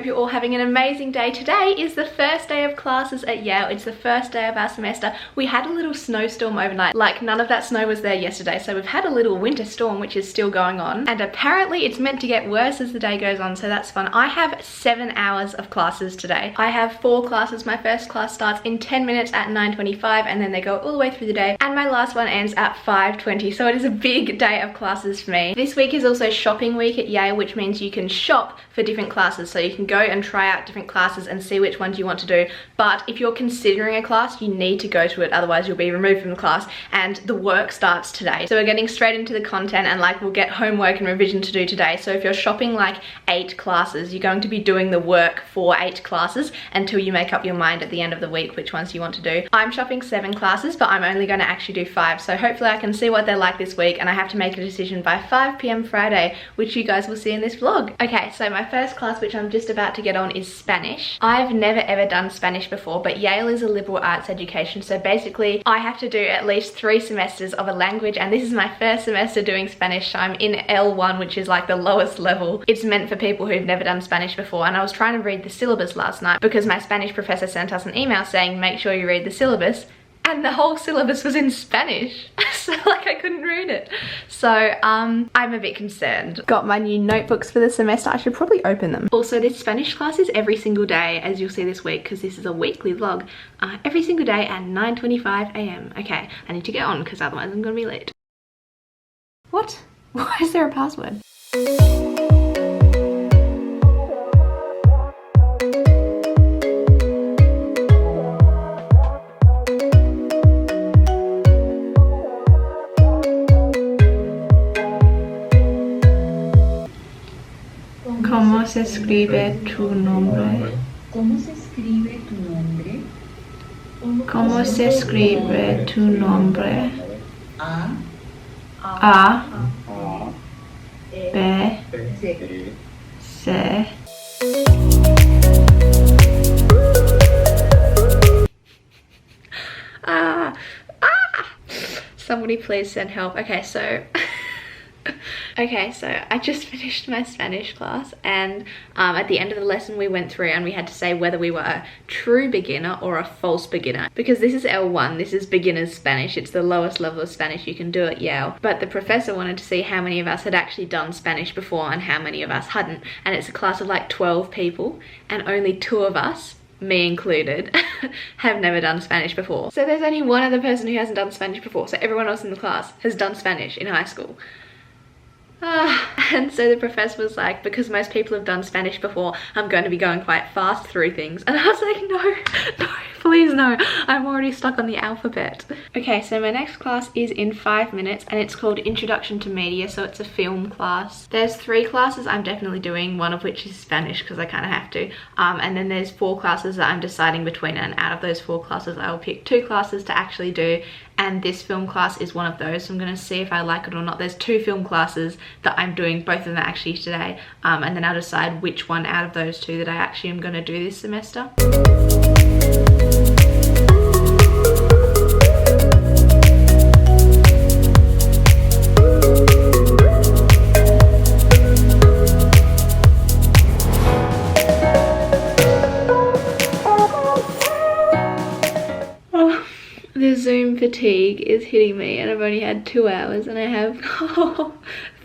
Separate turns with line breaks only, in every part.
hope you're all having an amazing day. Today is the first day of classes at Yale. It's the first day of our semester. We had a little snowstorm overnight. Like, none of that snow was there yesterday, so we've had a little winter storm which is still going on, and apparently it's meant to get worse as the day goes on, so that's fun. I have 7 hours of classes today. I have 4 classes. My first class starts in 10 minutes at 9:25, and then they go all the way through the day, and my last one ends at 5:20, so it is a big day of classes for me. This week is also shopping week at Yale, which means you can shop for different classes, so you can go and try out different classes and see which ones you want to do. But if you're considering a class, you need to go to it, otherwise you'll be removed from the class, and the work starts today. So we're getting straight into the content, and like, we'll get homework and revision to do today. So if you're shopping like 8 classes, you're going to be doing the work for 8 classes until you make up your mind at the end of the week which ones you want to do. I'm shopping 7 classes, but I'm only going to actually do 5, so hopefully I can see what they're like this week, and I have to make a decision by 5 p.m. Friday, which you guys will see in this vlog. Okay, so my first class, which I'm just about to get on, is Spanish. I've never ever done Spanish before, but Yale is a liberal arts education, so basically I have to do at least 3 semesters of a language, and this is my first semester doing Spanish, so I'm in L1, which is like the lowest level. It's meant for people who've never done Spanish before, and I was trying to read the syllabus last night because my Spanish professor sent us an email saying make sure you read the syllabus, and the whole syllabus was in Spanish, so like I couldn't read it. So I'm a bit concerned. Got my new notebooks for the semester. I should probably open them. Also, this Spanish class is every single day, as you'll see this week, because this is a weekly vlog. Every single day at 9:25 a.m. Okay, I need to get on because otherwise I'm gonna be late. What? Why is there a password? ¿Cómo se escribe tu nombre?
¿Cómo se escribe tu nombre?
¿Cómo se escribe tu nombre? A B C. Somebody please send help. Okay, so I just finished my Spanish class, and at the end of the lesson we went through and we had to say whether we were a true beginner or a false beginner, because this is L1, this is beginner's Spanish, it's the lowest level of Spanish you can do at Yale. But the professor wanted to see how many of us had actually done Spanish before and how many of us hadn't, and it's a class of like 12 people, and only 2 of us, me included, have never done Spanish before. So there's only one other person who hasn't done Spanish before, so everyone else in the class has done Spanish in high school. And so the professor was like, because most people have done Spanish before, I'm going to be going quite fast through things. And I was like, no, please no, I'm already stuck on the alphabet. Okay, so my next class is in 5 minutes, and it's called Introduction to Media, so it's a film class. There's 3 classes I'm definitely doing, one of which is Spanish because I kind of have to, and then there's 4 classes that I'm deciding between, and out of those 4 classes I will pick 2 classes to actually do, and this film class is one of those, so I'm going to see if I like it or not. There's 2 film classes that I'm doing, both of them actually today, and then I'll decide which one out of those 2 that I actually am going to do this semester. The Zoom fatigue is hitting me, and I've only had 2 hours and I have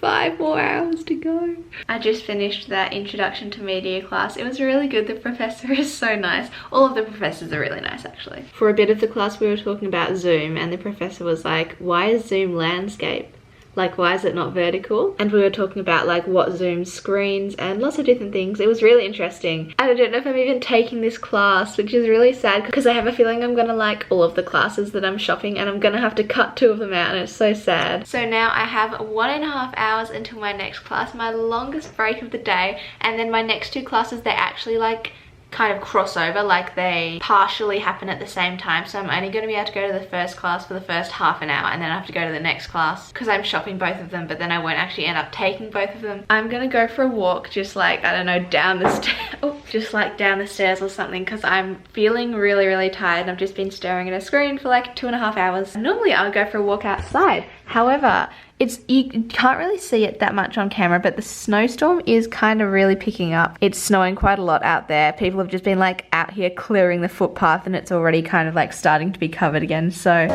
5 more hours to go. I just finished that Introduction to Media class. It was really good. The professor is so nice. All of the professors are really nice actually. For a bit of the class we were talking about Zoom, and the professor was like, why is Zoom landscape? Like, why is it not vertical? And we were talking about like what Zoom screens and lots of different things. It was really interesting. And I don't know if I'm even taking this class, which is really sad because I have a feeling I'm gonna like all of the classes that I'm shopping, and I'm gonna have to cut 2 of them out, and it's so sad. So now I have 1.5 hours until my next class, my longest break of the day, and then my next 2 classes, they actually like kind of crossover, like they partially happen at the same time, so I'm only going to be able to go to the first class for the first half an hour, and then I have to go to the next class because I'm shopping both of them, but then I won't actually end up taking both of them. I'm gonna go for a walk, just like, I don't know, down the stairs, just like down the stairs or something, because I'm feeling really tired. I've just been staring at a screen for like 2.5 hours. Normally I would go for a walk outside, however You can't really see it that much on camera, but the snowstorm is kind of really picking up. It's snowing quite a lot out there. People have just been like out here clearing the footpath and it's already kind of like starting to be covered again, so.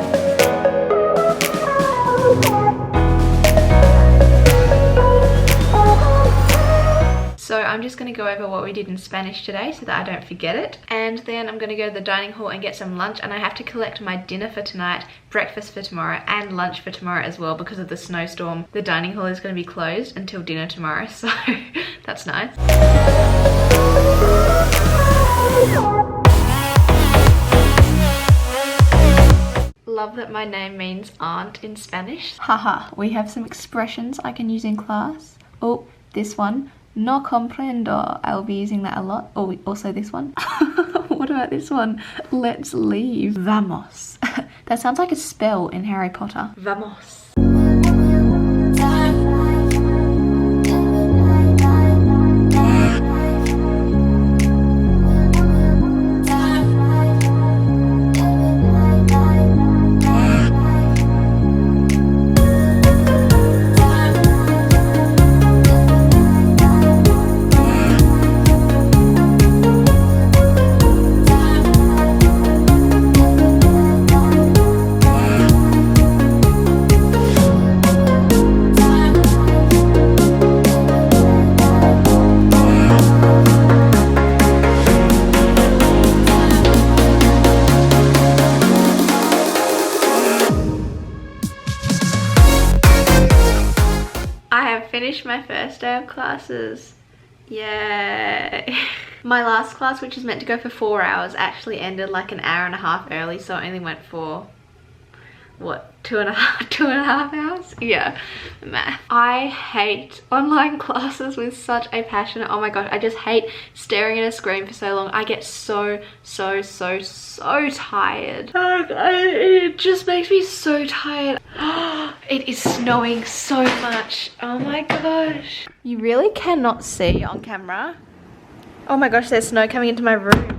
So I'm just going to go over what we did in Spanish today so that I don't forget it. And then I'm going to go to the dining hall and get some lunch, and I have to collect my dinner for tonight, breakfast for tomorrow, and lunch for tomorrow as well because of the snowstorm. The dining hall is going to be closed until dinner tomorrow, so that's nice. Love that my name means aunt in Spanish. Haha, we have some expressions I can use in class. Oh, this one. No comprendo. I'll be using that a lot. Oh, also this one. What about this one? Let's leave. Vamos. That sounds like a spell in Harry Potter. Vamos. Finished my first day of classes. Yay. My last class, which is meant to go for 4 hours, actually ended like an hour and a half early, so I only went for what, two and a half hours? Yeah, math. I hate online classes with such a passion. Oh my gosh, I just hate staring at a screen for so long. I get so tired. Oh God, it just makes me so tired. It is snowing so much. Oh my gosh. You really cannot see on camera. Oh my gosh, there's snow coming into my room.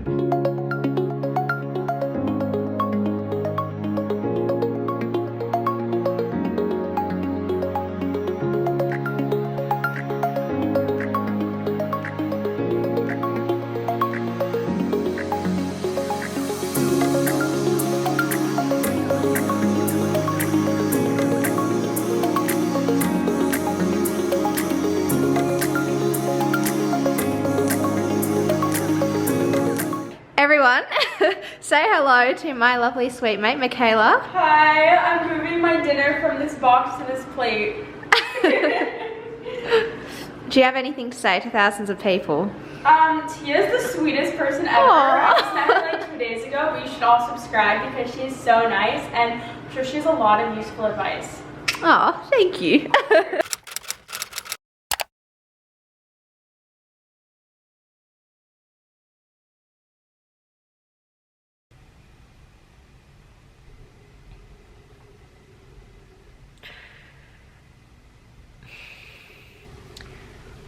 Everyone, say hello to my lovely sweet mate, Michaela.
Hi, I'm moving my dinner from this box to this plate.
Do you have anything to say to thousands of people?
Tia's the sweetest person ever. I just met her like 2 days ago, but you should all subscribe because she is so nice and I'm sure she has a lot of useful advice.
Oh, thank you.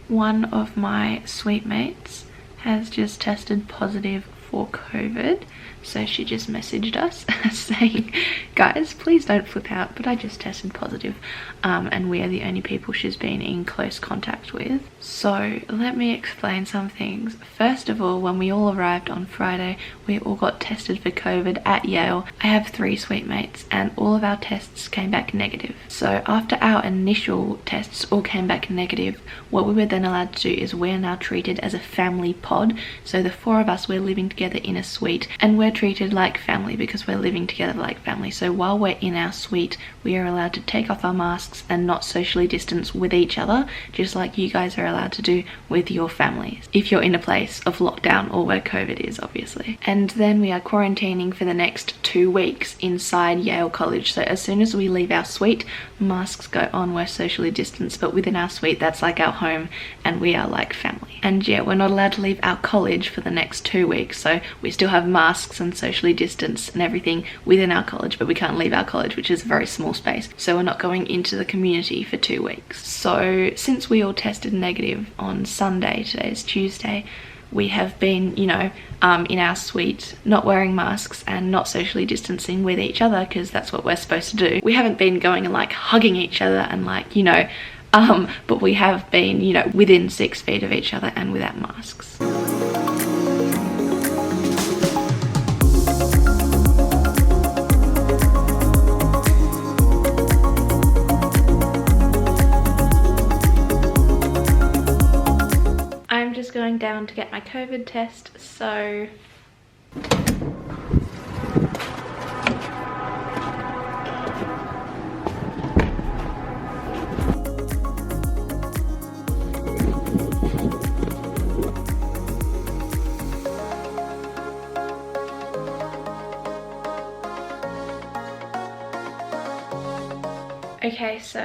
One of my sweet mates has just tested positive for COVID, so she just messaged us saying, guys, please don't flip out, but I just tested positive, and we are the only people she's been in close contact with. So let me explain some things. First of all, when we all arrived on Friday, we all got tested for COVID at Yale. I have 3 sweet mates and all of our tests came back negative. So after our initial tests all came back negative, what we were then allowed to do is we're now treated as a family pod. So the 4 of us, we're living together in a suite and we're treated like family because we're living together like family. So while we're in our suite, we are allowed to take off our masks and not socially distance with each other, just like you guys are allowed to do with your families, if you're in a place of lockdown or where COVID is, obviously. And then we are quarantining for the next 2 weeks inside Yale College. So as soon as we leave our suite, masks go on, we're socially distanced, but within our suite, that's like our home and we are like family. And yeah, we're not allowed to leave our college for the next 2 weeks, so we still have masks and socially distance and everything within our college, but we can't leave our college, which is a very small space, so we're not going into the community for 2 weeks. So since we all tested negative on Sunday, today is Tuesday, we have been, you know, in our suite, not wearing masks and not socially distancing with each other, because that's what we're supposed to do. We haven't been going and like hugging each other and like, you know, but we have been, you know, within 6 feet of each other and without masks. I'm just going down to get my COVID test, so okay, so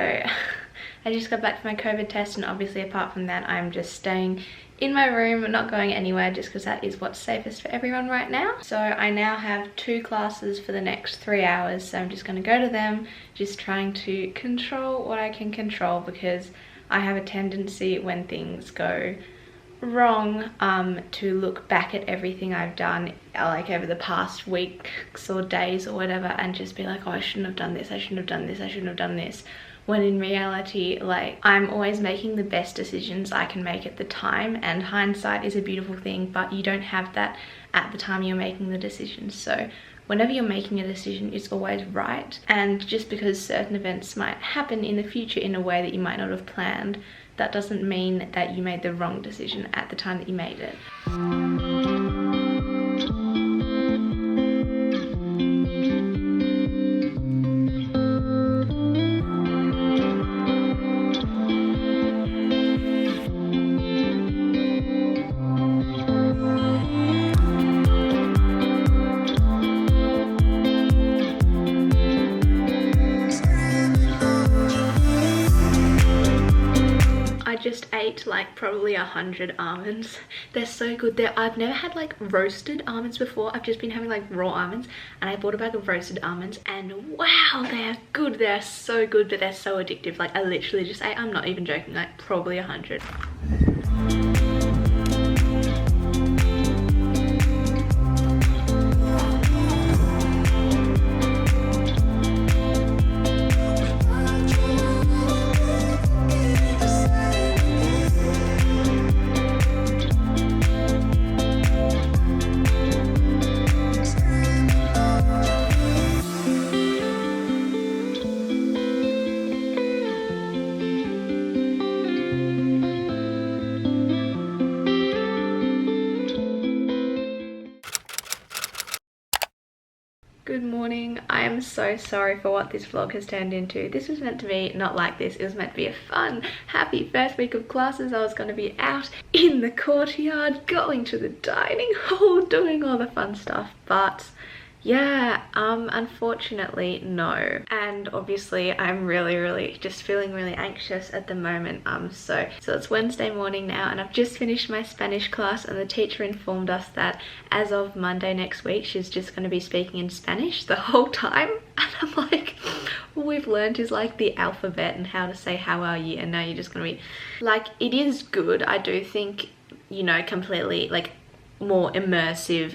I just got back from my COVID test, and obviously apart from that I'm just staying in my room, not going anywhere, just because that is what's safest for everyone right now. So I now have 2 classes for the next 3 hours, so I'm just going to go to them, just trying to control what I can control, because I have a tendency when things go wrong to look back at everything I've done like over the past weeks or days or whatever, and just be like, oh, I shouldn't have done this, I shouldn't have done this, I shouldn't have done this, when in reality, like, I'm always making the best decisions I can make at the time, and hindsight is a beautiful thing, but you don't have that at the time you're making the decision. So whenever you're making a decision, it's always right, and just because certain events might happen in the future in a way that you might not have planned, that doesn't mean that you made the wrong decision at the time that you made it. Just ate like probably 100 almonds. They're so good. I've never had like roasted almonds before. I've just been having like raw almonds, and I bought a bag of roasted almonds, and wow, they are good. They are so good, but they're so addictive. Like, I literally just ate, I'm not even joking, like probably 100. Good morning. I am so sorry for what this vlog has turned into. This was meant to be not like this. It was meant to be a fun, happy first week of classes. I was going to be out in the courtyard, going to the dining hall, doing all the fun stuff, but yeah, unfortunately no. And obviously I'm really just feeling really anxious at the moment. So it's Wednesday morning now, and I've just finished my Spanish class, and the teacher informed us that as of Monday next week she's just going to be speaking in Spanish the whole time. And I'm like, all we've learned is like the alphabet and how to say how are you, and now you're just going to be like, it is good. I do think, you know, completely like more immersive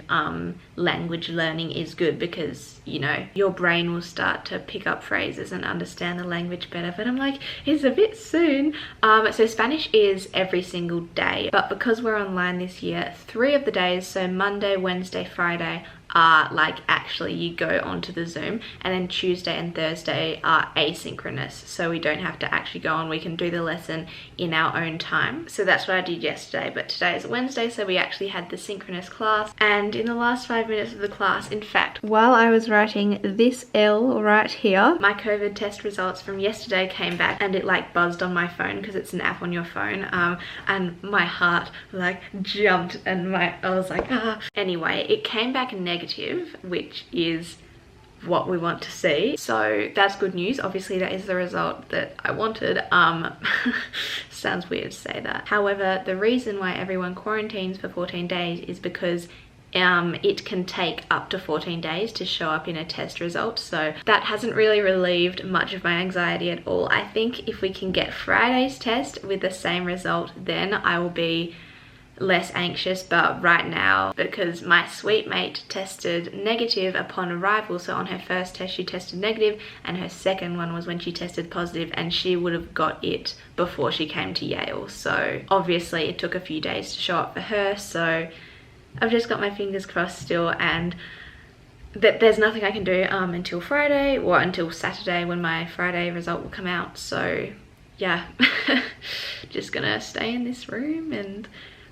language learning is good, because, you know, your brain will start to pick up phrases and understand the language better. But I'm like, it's a bit soon. So Spanish is every single day, but because we're online this year, 3 of the days, so Monday, Wednesday, Friday, are like actually you go onto the Zoom, and then Tuesday and Thursday are asynchronous, so we don't have to actually go on. We can do the lesson in our own time. So that's what I did yesterday, but today is Wednesday, so we actually had the synchronous class. And in the last 5 minutes of the class, in fact, while I was writing this L right here, my COVID test results from yesterday came back, and it like buzzed on my phone because it's an app on your phone, and my heart like jumped, and I was like, ah. Anyway, it came back negative, which is what we want to see, so that's good news. Obviously that is the result that I wanted. Sounds weird to say that. However, the reason why everyone quarantines for 14 days is because it can take up to 14 days to show up in a test result, so that hasn't really relieved much of my anxiety at all. I think if we can get Friday's test with the same result, then I will be less anxious. But right now, because my sweet mate tested negative upon arrival, so on her first test she tested negative, and her second one was when she tested positive, and she would have got it before she came to Yale. So obviously it took a few days to show up for her, so I've just got my fingers crossed still, and that there's nothing I can do until Friday, or until Saturday when my Friday result will come out. So yeah, just gonna stay in this room, and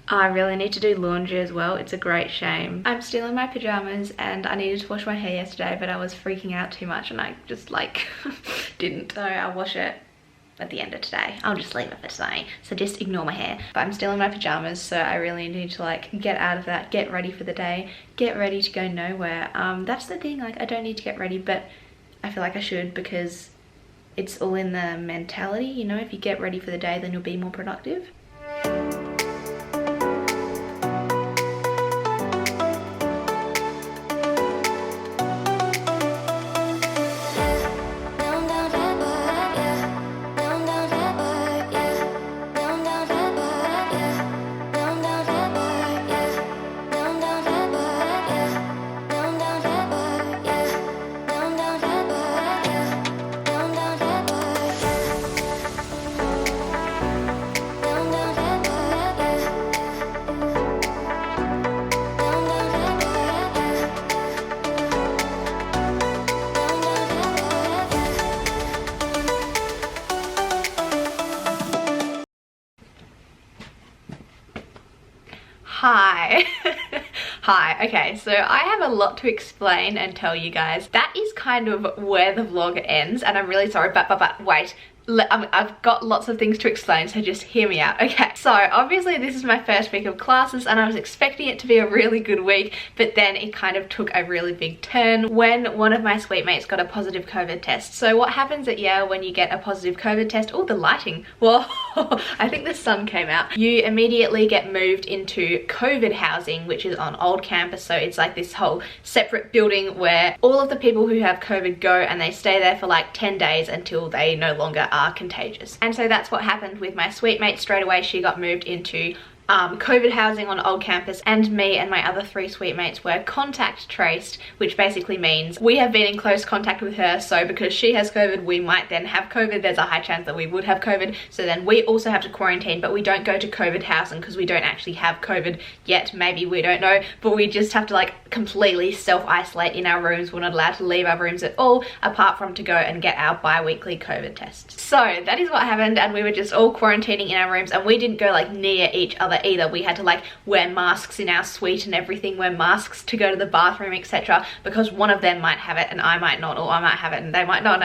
I really need to do laundry as well. It's a great shame. I'm still in my pajamas and I needed to wash my hair yesterday, but I was freaking out too much and I just like didn't. So I'll wash it at the end of today. I'll just leave it for today, so just ignore my hair. But I'm still in my pajamas, so I really need to like get out of that, get ready for the day, get ready to go nowhere. That's the thing, like I don't need to get ready, but I feel like I should, because it's all in the mentality, you know. If you get ready for the day, then you'll be more productive. Hi. Hi. Okay, so I have a lot to explain and tell you guys. That is kind of where the vlog ends, and I'm really sorry, but wait. I've got lots of things to explain, so just hear me out. Okay, so obviously this is my first week of classes and I was expecting it to be a really good week, but then it kind of took a really big turn when one of my sweet mates got a positive COVID test. So what happens at Yale when you get a positive COVID test? Oh, the lighting. Well, I think the sun came out. You immediately get moved into COVID housing, which is on old campus. So it's like this whole separate building where all of the people who have COVID go, and they stay there for like 10 days until they no longer are contagious. And so that's what happened with my sweet mate. Straight away she got moved into COVID housing on old campus, and me and my other 3 sweet mates were contact traced, which basically means we have been in close contact with her. So because she has COVID, we might then have COVID. There's a high chance that we would have COVID, so then we also have to quarantine, but we don't go to COVID housing because we don't actually have COVID yet. Maybe, we don't know, but we just have to like completely self-isolate in our rooms. We're not allowed to leave our rooms at all, apart from to go and get our bi-weekly COVID tests. So that is what happened, and we were just all quarantining in our rooms, and we didn't go like near each other either. We had to like wear masks in our suite and everything, wear masks to go to the bathroom, etc., because one of them might have it and I might not, or I might have it and they might not.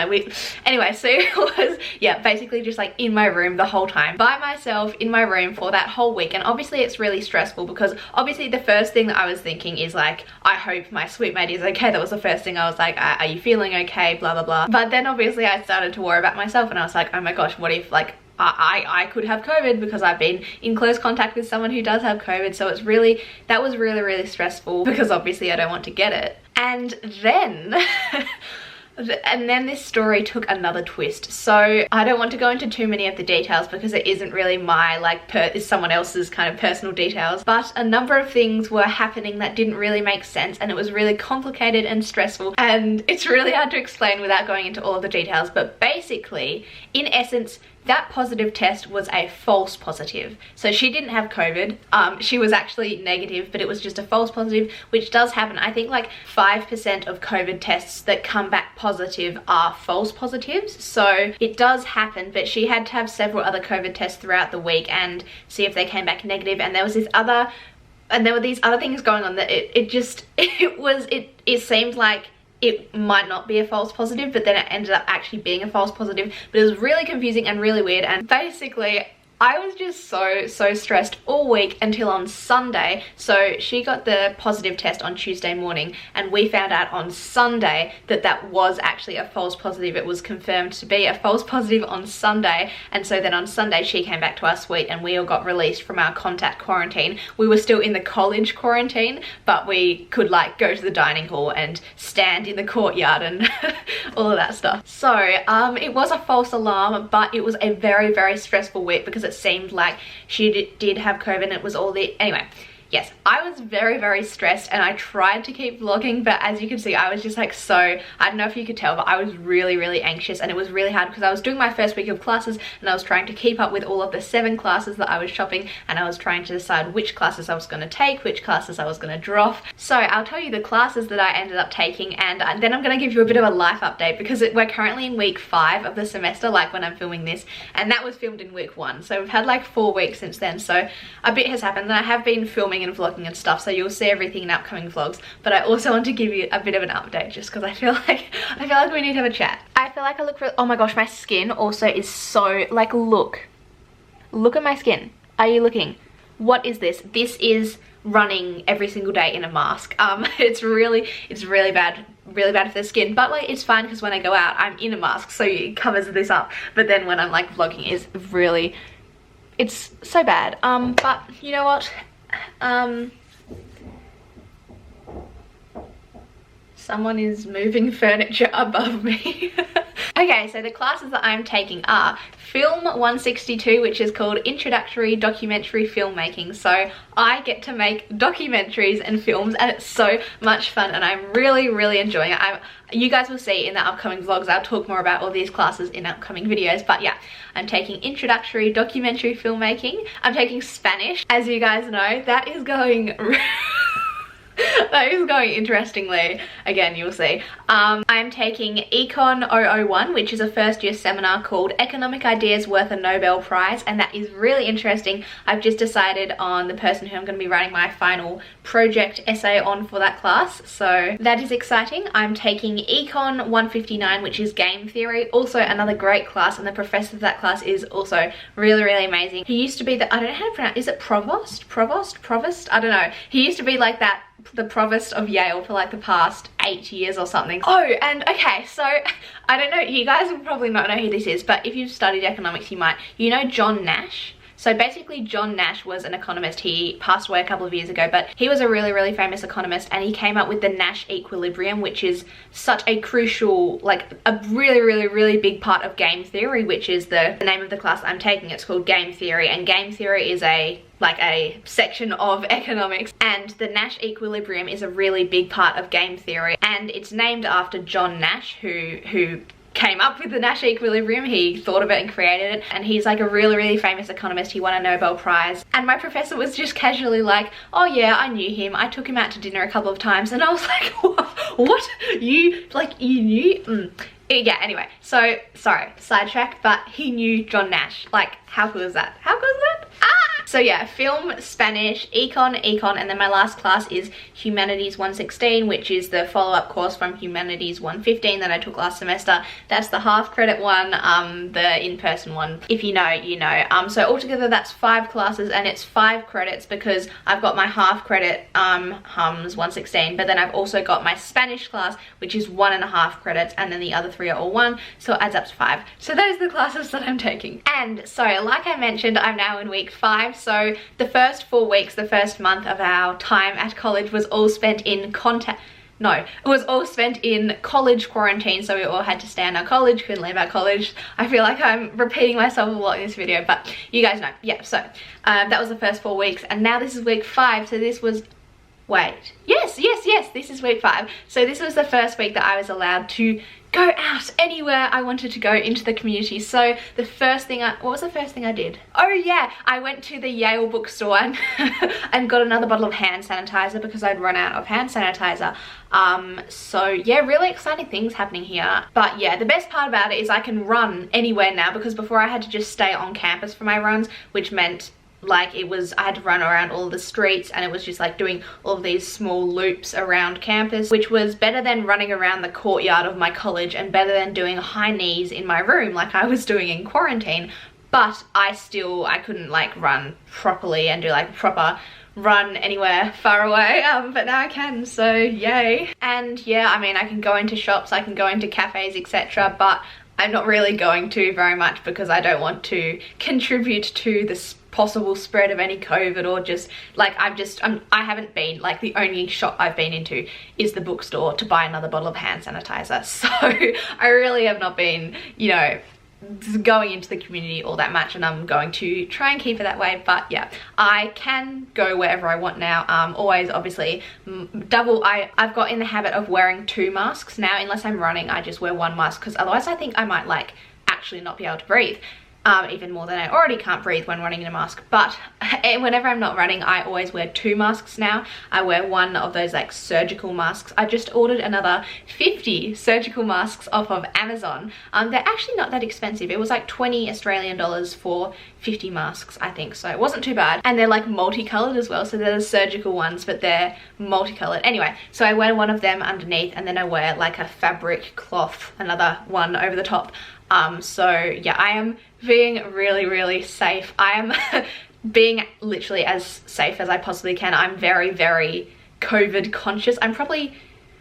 Anyway, so it was, yeah, basically just like in my room the whole time, by myself in my room for that whole week. And obviously it's really stressful, because obviously the first thing that I was thinking is like, I hope my sweet mate is okay. That was the first thing I was like, are you feeling okay, blah blah blah. But then obviously I started to worry about myself, and I was like, oh my gosh, what if like I could have COVID, because I've been in close contact with someone who does have COVID. So it's really, that was really stressful, because obviously I don't want to get it. And then this story took another twist. So I don't want to go into too many of the details, because it isn't really my like it's someone else's kind of personal details, but a number of things were happening that didn't really make sense, and it was really complicated and stressful, and it's really hard to explain without going into all of the details. But basically, in essence, that positive test was a false positive. So she didn't have COVID. She was actually negative, but it was just a false positive, which does happen. I think like 5% of COVID tests that come back positive are false positives. So it does happen, but she had to have several other COVID tests throughout the week and see if they came back negative. And there was this other, and there were these other things going on that it seemed like it might not be a false positive, but then it ended up actually being a false positive. But it was really confusing and really weird, and basically I was just so stressed all week until on Sunday. So she got the positive test on Tuesday morning, and we found out on Sunday that that was actually a false positive. It was confirmed to be a false positive on Sunday, and so then on Sunday she came back to our suite and we all got released from our contact quarantine. We were still in the college quarantine, but we could like go to the dining hall and stand in the courtyard and all of that stuff. So it was a false alarm, but it was a very stressful week, because it seemed like she did have COVID and it was all the, anyway. Yes, I was very, very stressed and I tried to keep vlogging, but as you can see, I was just like so, I don't know if you could tell, but I was really, really anxious and it was really hard because I was doing my first week of classes and I was trying to keep up with all of the 7 classes that I was shopping, and I was trying to decide which classes I was going to take, which classes I was going to drop. So I'll tell you the classes that I ended up taking, and then I'm going to give you a bit of a life update because we're currently in week 5 of the semester, like when I'm filming this, and that was filmed in week 1. So we've had like 4 weeks since then, so a bit has happened, and I have been filming and vlogging and stuff, so you'll see everything in upcoming vlogs, but I also want to give you a bit of an update just because I feel like we need to have a chat. I feel like I look really, oh my gosh, my skin also is so, like, look at my skin. Are you looking? What is this? This is running every single day in a mask. It's really bad for the skin, but like it's fine because when I go out I'm in a mask, so it covers this up, but then when I'm like vlogging it's so bad. But you know what, someone is moving furniture above me. Okay, so the classes that I'm taking are Film 162, which is called Introductory Documentary Filmmaking. So I get to make documentaries and films, and it's so much fun, and I'm really, really enjoying it. You guys will see in the upcoming vlogs, I'll talk more about all these classes in upcoming videos, but yeah, I'm taking Introductory Documentary Filmmaking. I'm taking Spanish. As you guys know, that is going that is going interestingly. Again, you'll see. I'm taking Econ 001, which is a first year seminar called Economic Ideas Worth a Nobel Prize, and that is really interesting. I've just decided on the person who I'm going to be writing my final project essay on for that class, so that is exciting. I'm taking Econ 159, which is Game Theory, also another great class, and the professor of that class is also really, really amazing. He used to be the, I don't know how to pronounce, is it Provost? I don't know. He used to be like that, the provost of Yale for like the past 8 years or something. Oh, and okay, so I don't know, you guys will probably not know who this is, but if you've studied economics, you might. You know John Nash? So basically John Nash was an economist. He passed away a couple of years ago, but he was a really, really famous economist, and he came up with the Nash equilibrium, which is such a crucial, like a really, really, really big part of game theory, which is the name of the class I'm taking. It's called Game Theory, and game theory is a section of economics, and the Nash equilibrium is a really big part of game theory, and it's named after John Nash, who came up with the Nash equilibrium. He thought of it and created it, and he's like a really, really famous economist. He won a Nobel Prize, and my professor was just casually like, oh yeah, I knew him, I took him out to dinner a couple of times, and I was like, what? You knew? Yeah, anyway, so sorry, sidetrack, but he knew John Nash. Like, how cool is that? How cool is that? So yeah, film, Spanish, econ, and then my last class is Humanities 116, which is the follow-up course from Humanities 115 that I took last semester. That's the half credit one, the in-person one. If you know, you know. So altogether that's 5 classes, and it's 5 credits because I've got my half credit Hums 116, but then I've also got my Spanish class, which is 1.5 credits, and then the other 3 are all 1, so it adds up to 5. So those are the classes that I'm taking. And so like I mentioned, I'm now in week 5, so the first 4 weeks, the first month of our time at college was all spent in college quarantine, so we all had to stay in our college, couldn't leave our college. I feel like I'm repeating myself a lot in this video, but you guys know. Yeah, so that was the first 4 weeks, and now this is week 5, so this was, wait, yes, this is week 5. So this was the first week that I was allowed to go out anywhere I wanted to go into the community. So the first thing what was the first thing I did? Oh yeah, I went to the Yale bookstore and got another bottle of hand sanitizer because I'd run out of hand sanitizer. So yeah, really exciting things happening here. But yeah, the best part about it is I can run anywhere now, because before I had to just stay on campus for my runs, which meant like I had to run around all the streets, and it was just like doing all of these small loops around campus, which was better than running around the courtyard of my college and better than doing high knees in my room like I was doing in quarantine. But I couldn't like run properly and do like a proper run anywhere far away, but now I can, so yay. And yeah, I mean, I can go into shops, I can go into cafes, etc., but I'm not really going to very much because I don't want to contribute to this possible spread of any COVID, or just like I haven't been, like the only shop I've been into is the bookstore to buy another bottle of hand sanitizer, so I really have not been, you know, going into the community all that much, and I'm going to try and keep it that way. But yeah, I can go wherever I want now. Always obviously I've got in the habit of wearing 2 masks now. Unless I'm running, I just wear 1 mask, because otherwise I think I might like actually not be able to breathe. Even more than I already can't breathe when running in a mask. But whenever I'm not running, I always wear 2 masks now. I wear one of those like surgical masks. I just ordered another 50 surgical masks off of Amazon. They're actually not that expensive. It was like 20 Australian dollars for 50 masks, I think, so it wasn't too bad. And they're like multicolored as well, so they're the surgical ones, but they're multicolored. Anyway, so I wear one of them underneath, and then I wear like a fabric cloth, another one over the top. So yeah, I am being really safe. I am being literally as safe as I possibly can. I'm very COVID conscious. I'm probably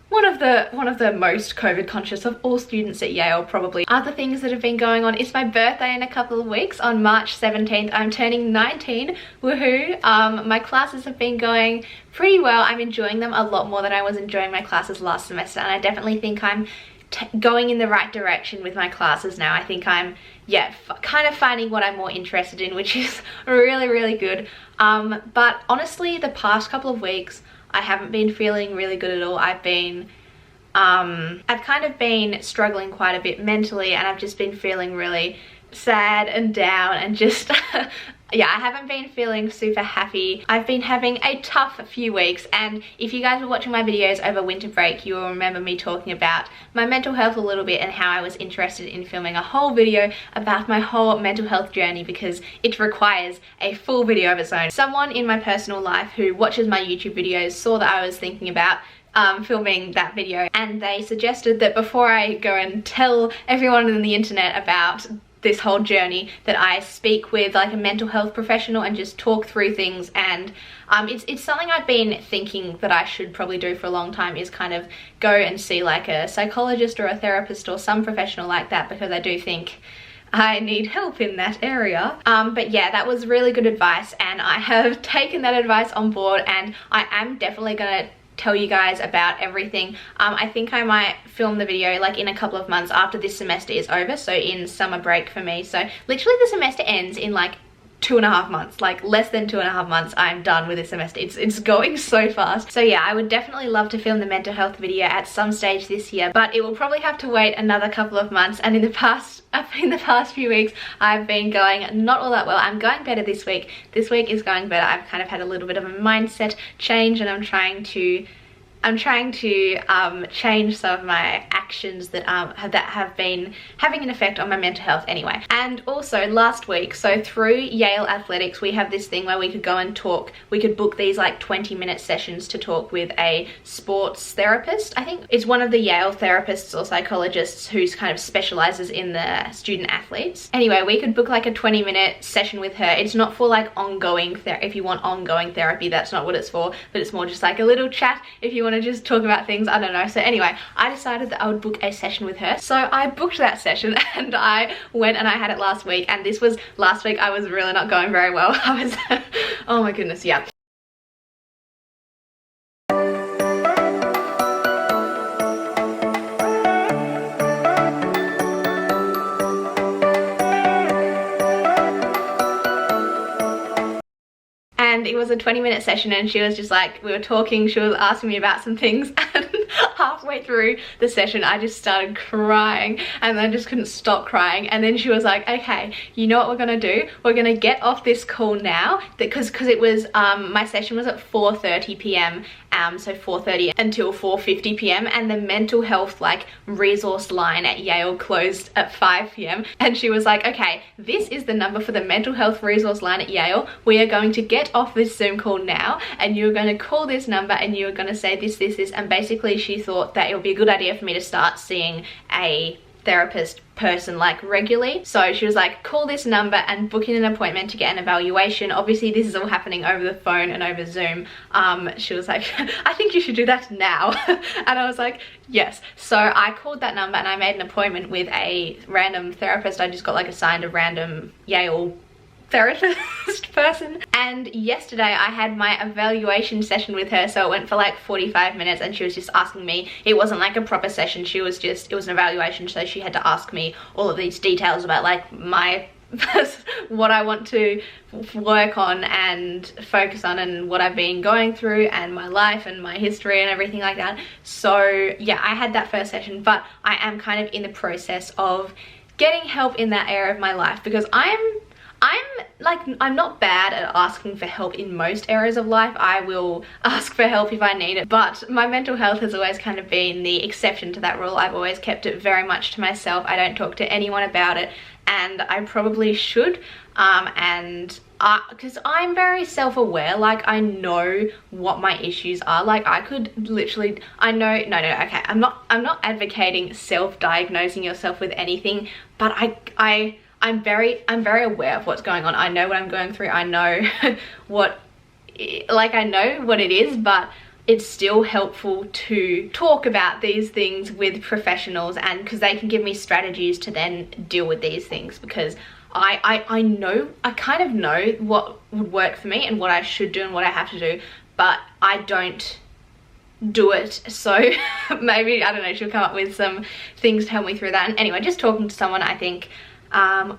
one of the most COVID conscious of all students at Yale, probably. Other things that have been going on is my birthday in a couple of weeks. On March 17th, I'm turning 19, woohoo. My classes have been going pretty well. I'm enjoying them a lot more than I was enjoying my classes last semester, and I definitely think I'm going in the right direction with my classes now. I think I'm, yeah, kind of finding what I'm more interested in, which is really good. But honestly, the past couple of weeks, I haven't been feeling really good at all. I've kind of been struggling quite a bit mentally, and I've just been feeling really sad and down, and just yeah, I haven't been feeling super happy. I've been having a tough few weeks, and if you guys were watching my videos over winter break, you will remember me talking about my mental health a little bit, and how I was interested in filming a whole video about my whole mental health journey, because it requires a full video of its own. Someone in my personal life who watches my YouTube videos saw that I was thinking about filming that video, and they suggested that before I go and tell everyone on the internet about this whole journey, that I speak with like a mental health professional and just talk through things. And it's something I've been thinking that I should probably do for a long time, is kind of go and see like a psychologist or a therapist or some professional like that, because I do think I need help in that area. But yeah, that was really good advice, and I have taken that advice on board, and I am definitely gonna tell you guys about everything. I think I might film the video like in a couple of months after this semester is over, so in summer break for me. So literally the semester ends in like 2.5 months, like less than 2.5 months. I'm done with this semester. It's going so fast. So yeah, I would definitely love to film the mental health video at some stage this year, but it will probably have to wait another couple of months. And in the past few weeks, I've been going not all that well. I'm going better this week. This week is going better. I've kind of had a little bit of a mindset change, and I'm trying to change some of my actions that have been having an effect on my mental health anyway. And also last week, so through Yale Athletics, we have this thing where we could go and talk. We could book these like 20-minute sessions to talk with a sports therapist. I think it's one of the Yale therapists or psychologists who's kind of specializes in the student athletes. Anyway, we could book like a 20-minute session with her. It's not for like ongoing if you want ongoing therapy, that's not what it's for, but it's more just like a little chat if you want to just talk about things, I don't know. So anyway, I decided that I would book a session with her. So I booked that session, and I went and I had it last week, and this was last week. I was really not going very well. I was oh my goodness, yeah. And it was a 20-minute session, and she was just like, we were talking, she was asking me about some things, and halfway through the session I just started crying, and I just couldn't stop crying. And then she was like, okay, you know what we're gonna do? We're gonna get off this call now, because it was my session was at 4:30 p.m. So 4:30 until 4:50 p.m. and the mental health like resource line at Yale closed at 5 p.m. and she was like, okay, this is the number for the mental health resource line at Yale. We are going to get off this Zoom call now, and you're going to call this number, and you're going to say this, and basically she thought that it would be a good idea for me to start seeing a therapist person like regularly. So she was like, call this number and book in an appointment to get an evaluation. Obviously this is all happening over the phone and over Zoom. She was like, I think you should do that now. And I was like, yes. So I called that number and I made an appointment with a random therapist. I just got like assigned a random Yale therapist person. And yesterday I had my evaluation session with her, so it went for like 45 minutes and she was just asking me, it wasn't like a proper session, it was an evaluation, so she had to ask me all of these details about like my what I want to work on and focus on and what I've been going through and my life and my history and everything like that. So yeah, I had that first session, but I am kind of in the process of getting help in that area of my life, because I'm not bad at asking for help in most areas of life. I will ask for help if I need it, but my mental health has always kind of been the exception to that rule. I've always kept it very much to myself. I don't talk to anyone about it, and I probably should, because I'm very self-aware. Like, I know what my issues are. Like, I could literally, I know, okay, I'm not advocating self-diagnosing yourself with anything, but I'm very aware of what's going on. I know what I'm going through. I know I know what it is, but it's still helpful to talk about these things with professionals, and because they can give me strategies to then deal with these things, because I kind of know what would work for me and what I should do and what I have to do, but I don't do it. So maybe, I don't know, she'll come up with some things to help me through that. And anyway, just talking to someone, I think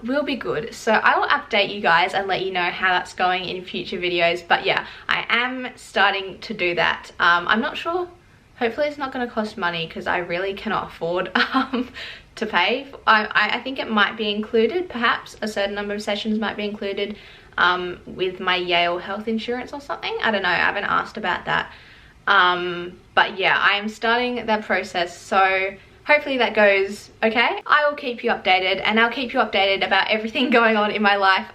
will be good. So I will update you guys and let you know how that's going in future videos. But yeah, I am starting to do that. I'm not sure, hopefully it's not going to cost money, because I really cannot afford to pay. I think it might be included, perhaps a certain number of sessions might be included with my Yale health insurance or something. I don't know, I haven't asked about that. But yeah, I am starting that process, so hopefully that goes okay. I will keep you updated, and I'll keep you updated about everything going on in my life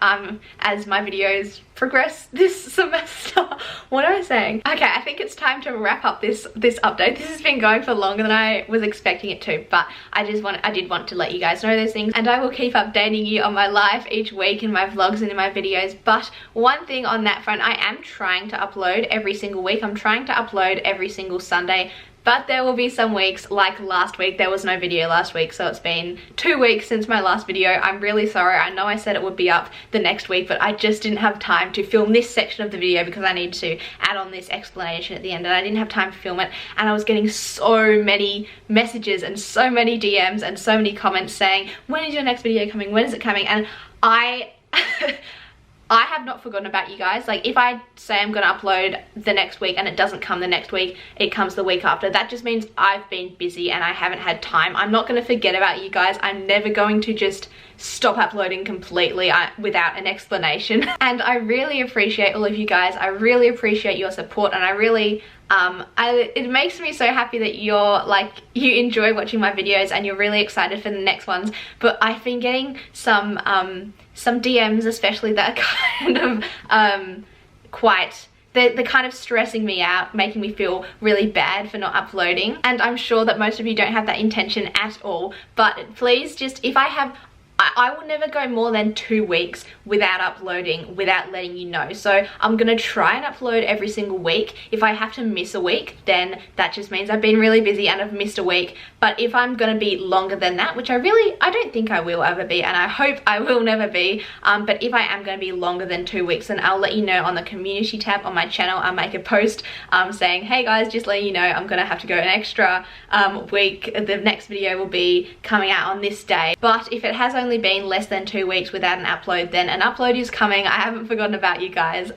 as my videos progress this semester. What am I saying? Okay, I think it's time to wrap up this update. This has been going for longer than I was expecting it to, but I did want to let you guys know those things, and I will keep updating you on my life each week in my vlogs and in my videos. But one thing on that front, I am trying to upload every single week. I'm trying to upload every single Sunday. But there will be some weeks, like last week, there was no video last week, so it's been 2 weeks since my last video. I'm really sorry. I know I said it would be up the next week, but I just didn't have time to film this section of the video because I need to add on this explanation at the end, and I didn't have time to film it. And I was getting so many messages and so many DMs and so many comments saying, when is your next video coming? When is it coming? And I have not forgotten about you guys. Like, if I say I'm gonna upload the next week and it doesn't come the next week, it comes the week after, that just means I've been busy and I haven't had time. I'm not gonna forget about you guys. I'm never going to just stop uploading completely without an explanation. And I really appreciate all of you guys. I really appreciate your support, and I really it makes me so happy that you enjoy watching my videos and you're really excited for the next ones. But I've been getting some DMs especially that are kind of they're kind of stressing me out, making me feel really bad for not uploading. And I'm sure that most of you don't have that intention at all, but please just, if I will never go more than 2 weeks without uploading, without letting you know. So I'm gonna try and upload every single week. If I have to miss a week, then that just means I've been really busy and I've missed a week. But if I'm gonna be longer than that, which I don't think I will ever be, and I hope I will never be, but if I am gonna be longer than 2 weeks, then I'll let you know on the community tab on my channel. I'll make a post saying, hey guys, just letting you know I'm gonna have to go an extra week. The next video will be coming out on this day. But if it has only been less than 2 weeks without an upload, then an upload is coming. I haven't forgotten about you guys.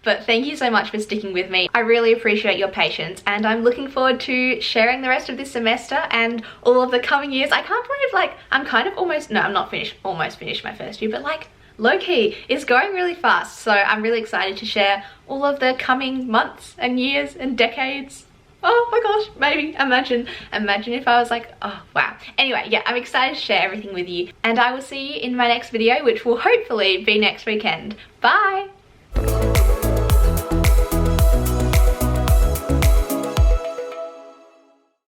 But thank you so much for sticking with me. I really appreciate your patience, and I'm looking forward to sharing the rest of this semester and all of the coming years. I can't believe, like, I'm kind of almost finished my first year, but like, low-key, it's going really fast. So I'm really excited to share all of the coming months and years and decades. Oh my gosh, maybe, imagine if I was like, oh wow. Anyway, yeah, I'm excited to share everything with you, and I will see you in my next video, which will hopefully be next weekend. Bye!